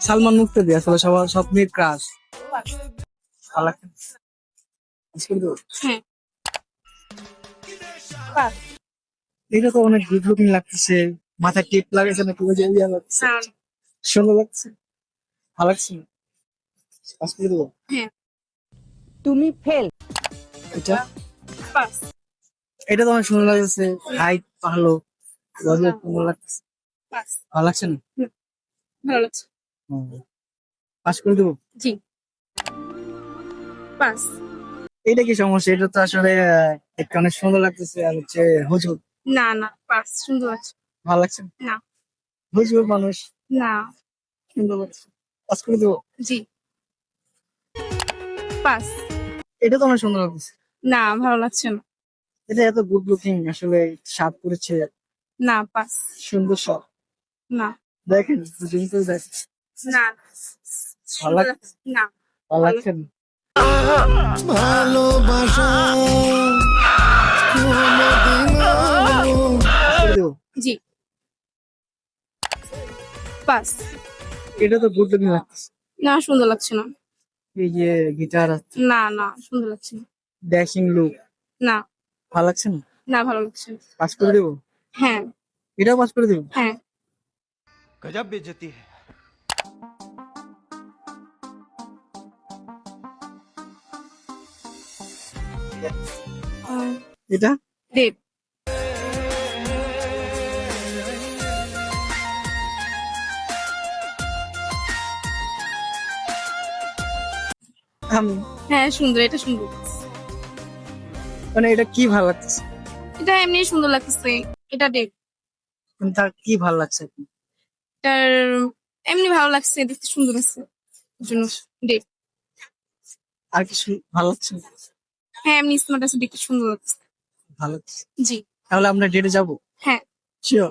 সালমান মুক্তাদি আসলে সবার স্বপ্নের ক্রাশ। ভালো লাগছে? আজকে তো হ্যাঁ, পাস। এটা তো অনেক গুড লুকিং লাগতেছে। মাথায় টিপ লাগাইছে নাকি ওই যে ইয়া লাগছে, না, সুন্দর লাগছে। ভালো লাগছে। আজকে তো হ্যাঁ, তুমি ফেল। এটা পাস। এটা তো অনেক সুন্দর লাগছে। হাইট ভালো, গজব না, সুন্দর লাগছে। পাস। ভালো লাগছে না? হুম, ভালো লাগছে। হুম। পাস করে দেবো। জি, পাস। এটা কি সমস্যা? এটা তো আসলে একটা অনেক সুন্দর লাগতেছে আর হচ্ছে হুজুর। না, না, পাস। সুন্দর লাগছে। ভালো লাগছে না? না, হুজুর মানুষ না, সুন্দর লাগছে। পাস করে দেবো। জি, পাস। এটা তো অনেক সুন্দর লাগতেছে। না, ভালো লাগছে না। এটা এত গুড লুকিং আসলে, শার্ট পরেছে, না, পাস। সুন্দর সব। না, দেখেন জুম করে দেখেন। না, ভালো সুন্দর লাগ- লাগছে। না, ভালো লাগছে না? ভালোবাসা কোনদিনও পাস করে দেবো। জি, পাস। এটা তো গুড লুকিং লাগতেছে। না, সুন্দর লাগছে না। এই যে গিটার, না, না, সুন্দর লাগছে না। ড্যাশিং লুক, না, ভালো লাগছে না? না, ভালো লাগছে না। পাস করে দেবো। হ্যাঁ, এটাও পাস করে দেবো। হ্যাঁ, गजब बेइज्जती है। এটা দেব। আমি হ্যাঁ, সুন্দর। এটা সুন্দর। মানে এটা কি ভালো লাগতেছে? এটা এমনি সুন্দর লাগতেছে। এটা দেব। মানে তার কি ভালো লাগছে এখন? এটার এমনি ভালো লাগছে, দেখতে সুন্দর আছে এর জন্য দেব। আর কিছু ভালো লাগছে না? হ্যাঁ, এমনি স্মার্ট আছে, দেখতে সুন্দর লাগছে। ভালো লাগছে। জি, তাহলে আমরা ডেটে যাবো। হ্যাঁ, শিওর।